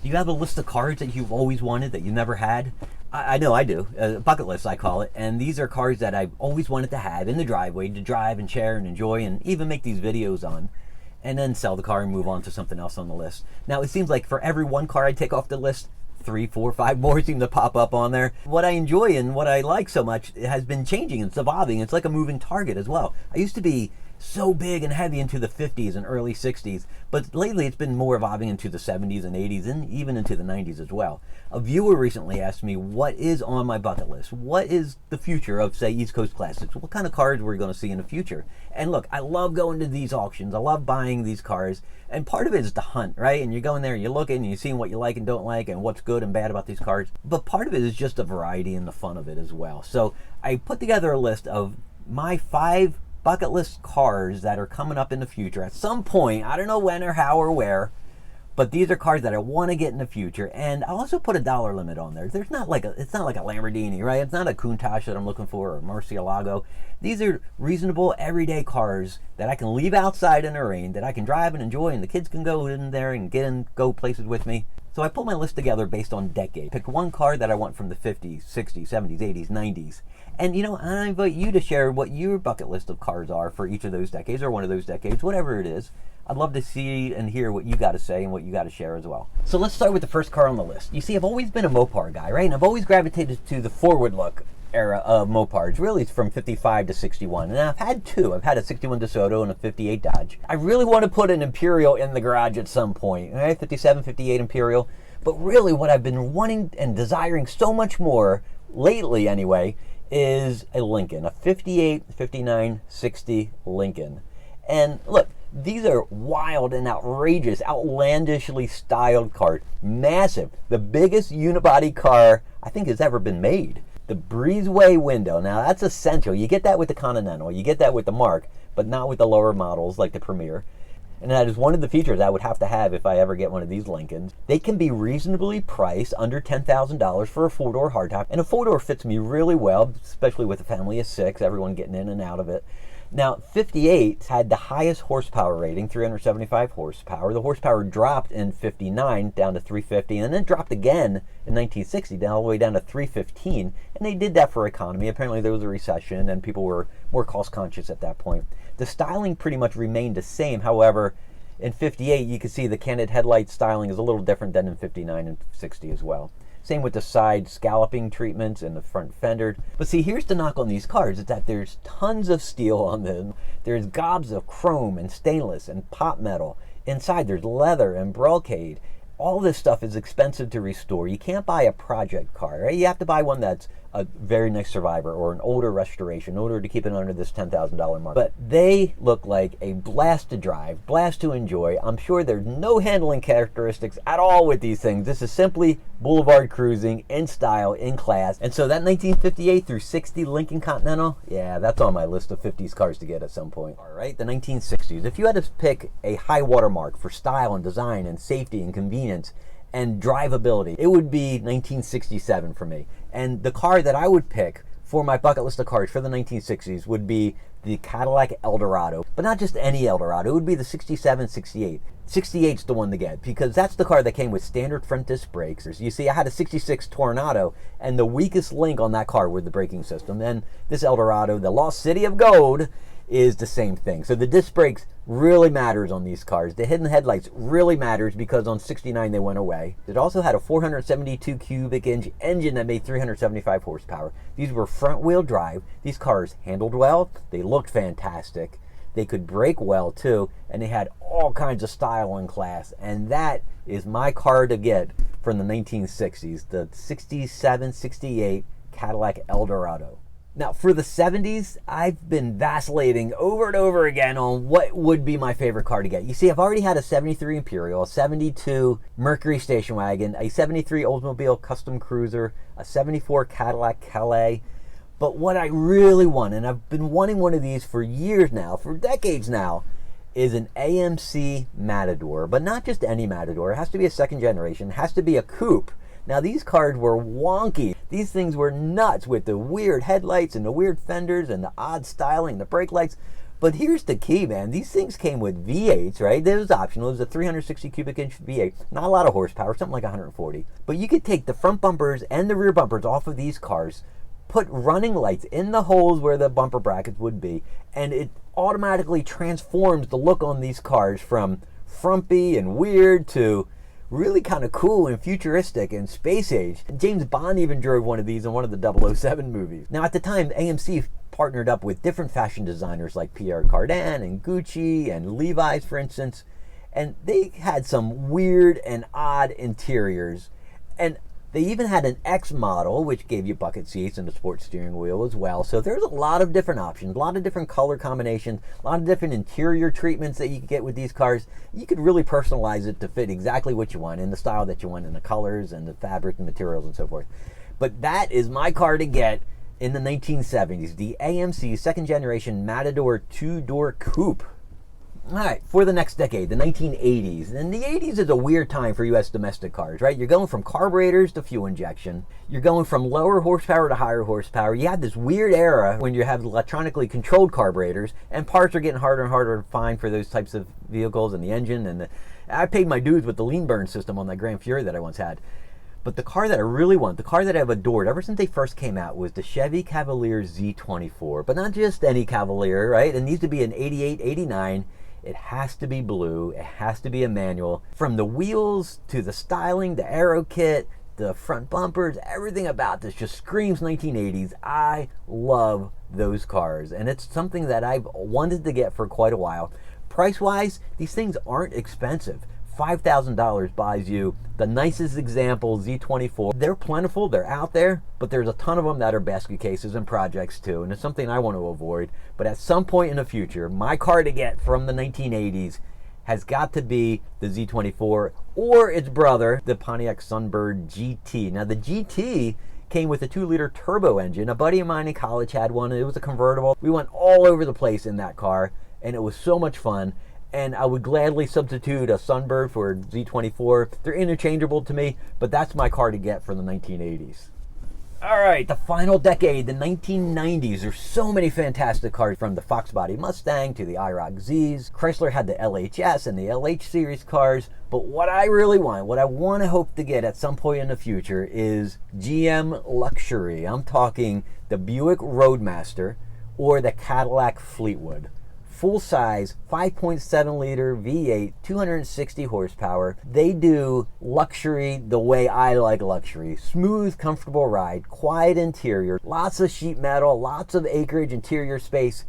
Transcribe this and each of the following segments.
Do you have a list of cars that you've always wanted that you never had? I know I do. Bucket list, I call it. And these are cars that I've always wanted to have in the driveway to drive and share and enjoy and even make these videos on. And then sell the car and move on to something else on the list. Now, it seems like for every one car I take off the list, 3, 4, 5 more seem to pop up on there. What I enjoy and what I like so much, it has been changing and it's evolving. It's like a moving target as well. I used to be so big and heavy into the 50s and early 60s, but lately it's been more evolving into the 70s and 80s and even into the 90s as well. A viewer recently asked me what is on my bucket list. What is the future of, say, East Coast Classics? What kind of cars we're going to see in the future? And look, I love going to these auctions. I love buying these cars, and part of it is the hunt, right? And you're going there and you're looking and you're seeing what you like and don't like and what's good and bad about these cars. But part of it is just the variety and the fun of it as well. So I put together a list of my 5 bucket list cars that are coming up in the future at some point. I don't know when or how or where, but these are cars that I want to get in the future. And I'll also put a dollar limit on there. It's not like a Lamborghini, right? It's not a Countach that I'm looking for or a Murcielago. These are reasonable everyday cars that I can leave outside in the rain, that I can drive and enjoy, and the kids can go in there and go places with me. So I put my list together based on decade. Picked one car that I want from the 50s, 60s, 70s, 80s, 90s. And I invite you to share what your bucket list of cars are for each of those decades or one of those decades, whatever it is. I'd love to see and hear what you got to say and what you got to share as well. So let's start with the first car on the list. You see, I've always been a Mopar guy, right? And I've always gravitated to the forward look era of Mopars, really from 55 to 61. And I've had 2. I've had a 61 DeSoto and a 58 Dodge. I really want to put an Imperial in the garage at some point, right? 57, 58 Imperial. But really what I've been wanting and desiring so much more, lately anyway, is a Lincoln, a 58, 59, 60 Lincoln. And look, these are wild and outrageous, outlandishly styled cars. Massive. The biggest unibody car I think has ever been made. The breezeway window, now that's essential. You get that with the Continental, you get that with the Mark, but not with the lower models like the Premier. And that is one of the features I would have to have if I ever get one of these Lincolns. They can be reasonably priced, under $10,000 for a 4-door hardtop. And a 4-door fits me really well, especially with a family of 6, everyone getting in and out of it. Now, 58 had the highest horsepower rating, 375 horsepower. The horsepower dropped in 59 down to 350, and then dropped again in 1960 all the way down to 315. And they did that for economy. Apparently there was a recession and people were more cost conscious at that point. The styling pretty much remained the same. However, in 58 you can see the canted headlight styling is a little different than in 59 and 60 as well. Same with the side scalloping treatments and the front fender. But see, here's the knock on these cars, is that there's tons of steel on them. There's gobs of chrome and stainless and pot metal. Inside there's leather and brocade. All this stuff is expensive to restore. You can't buy a project car, right? You have to buy one that's a very nice survivor or an older restoration in order to keep it under this $10,000 mark. But they look like a blast to drive, blast to enjoy. I'm sure there's no handling characteristics at all with these things. This is simply boulevard cruising in style, in class. And so that 1958 through 60 Lincoln Continental, yeah, that's on my list of 50s cars to get at some point. All right, the 1960s. If you had to pick a high watermark for style and design and safety and convenience and drivability, it would be 1967 for me. And the car that I would pick for my bucket list of cars for the 1960s would be the Cadillac Eldorado. But not just any Eldorado, it would be the 67, 68. 68's the one to get, because that's the car that came with standard front disc brakes. You see, I had a 66 Tornado, and the weakest link on that car was the braking system. And this Eldorado, the Lost City of Gold, is the same thing. So the disc brakes really matters on these cars. The hidden headlights really matters because on 69 they went away. It also had a 472 cubic inch engine that made 375 horsepower. These were front wheel drive. These cars handled well. They looked fantastic. They could brake well too, and they had all kinds of style and class. And that is my car to get from the 1960s, the 67, 68 Cadillac Eldorado. Now, for the 70s, I've been vacillating over and over again on what would be my favorite car to get. You see, I've already had a 73 Imperial, a 72 Mercury station wagon, a 73 Oldsmobile Custom Cruiser, a 74 Cadillac Calais. But what I really want, and I've been wanting one of these for years now, for decades now, is an AMC Matador. But not just any Matador. It has to be a second generation. It has to be a coupe. Now, these cars were wonky. These things were nuts with the weird headlights and the weird fenders and the odd styling, the brake lights. But here's the key, man. These things came with V8s, right? That was optional. It was a 360 cubic inch V8. Not a lot of horsepower, something like 140. But you could take the front bumpers and the rear bumpers off of these cars, put running lights in the holes where the bumper brackets would be, and it automatically transforms the look on these cars from frumpy and weird to really kind of cool and futuristic and space age. James Bond even drove one of these in one of the 007 movies. Now, at the time, AMC partnered up with different fashion designers like Pierre Cardin and Gucci and Levi's, for instance, and they had some weird and odd interiors. And they even had an X model, which gave you bucket seats and a sports steering wheel as well. So there's a lot of different options, a lot of different color combinations, a lot of different interior treatments that you can get with these cars. You could really personalize it to fit exactly what you want, in the style that you want, in the colors and the fabric and materials and so forth. But that is my car to get in the 1970s, the AMC second generation Matador two-door coupe. All right, for the next decade, the 1980s. And the 80s is a weird time for U.S. domestic cars, right? You're going from carburetors to fuel injection. You're going from lower horsepower to higher horsepower. You had this weird era when you have electronically controlled carburetors, and parts are getting harder and harder to find for those types of vehicles, and the engine. And I paid my dues with the lean burn system on that Grand Fury that I once had. But the car that I really want, the car that I've adored ever since they first came out, was the Chevy Cavalier Z24. But not just any Cavalier, right? It needs to be an 88, 89. It has to be blue. It has to be a manual. From the wheels to the styling, the aero kit, the front bumpers, everything about this just screams 1980s. I love those cars, and it's something that I've wanted to get for quite a while. Price-wise, these things aren't expensive. $5,000 buys you the nicest example Z24. They're plentiful, they're out there, but there's a ton of them that are basket cases and projects too, and it's something I want to avoid. But at some point in the future, my car to get from the 1980s has got to be the Z24 or its brother, the Pontiac Sunbird GT. Now the GT came with a 2-liter turbo engine. A buddy of mine in college had one. It was a convertible. We went all over the place in that car, and it was so much fun. And I would gladly substitute a Sunbird for a Z24. They're interchangeable to me, but that's my car to get for the 1980s. All right, the final decade, the 1990s. There's so many fantastic cars, from the Fox Body Mustang to the IROC Zs. Chrysler had the LHS and the LH series cars. But what I really want, what I want to hope to get at some point in the future, is GM luxury. I'm talking the Buick Roadmaster or the Cadillac Fleetwood. Full-size 5.7-liter V8, 260 horsepower. They do luxury the way I like luxury. Smooth, comfortable ride, quiet interior, lots of sheet metal, lots of acreage interior space.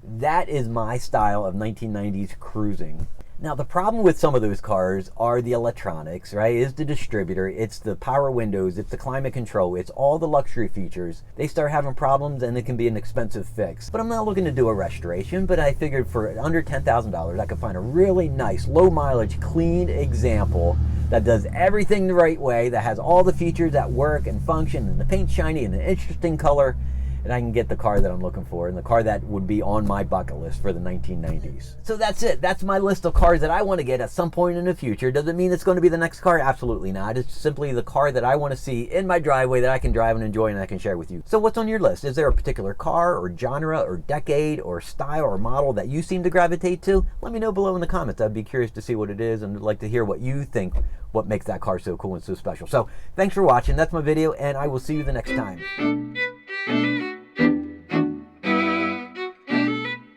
That is my style of 1990s cruising. Now, the problem with some of those cars are the electronics, right? It's the distributor, it's the power windows, it's the climate control, it's all the luxury features. They start having problems and it can be an expensive fix. But I'm not looking to do a restoration, but I figured for under $10,000, I could find a really nice, low mileage, clean example that does everything the right way, that has all the features that work and function, and the paint's shiny and an interesting color, and I can get the car that I'm looking for, and the car that would be on my bucket list for the 1990s. So that's it. That's my list of cars that I want to get at some point in the future. Does it mean it's going to be the next car? Absolutely not. It's simply the car that I want to see in my driveway that I can drive and enjoy and I can share with you. So what's on your list? Is there a particular car or genre or decade or style or model that you seem to gravitate to? Let me know below in the comments. I'd be curious to see what it is, and I'd like to hear what you think, what makes that car so cool and so special. So thanks for watching. That's my video, and I will see you the next time.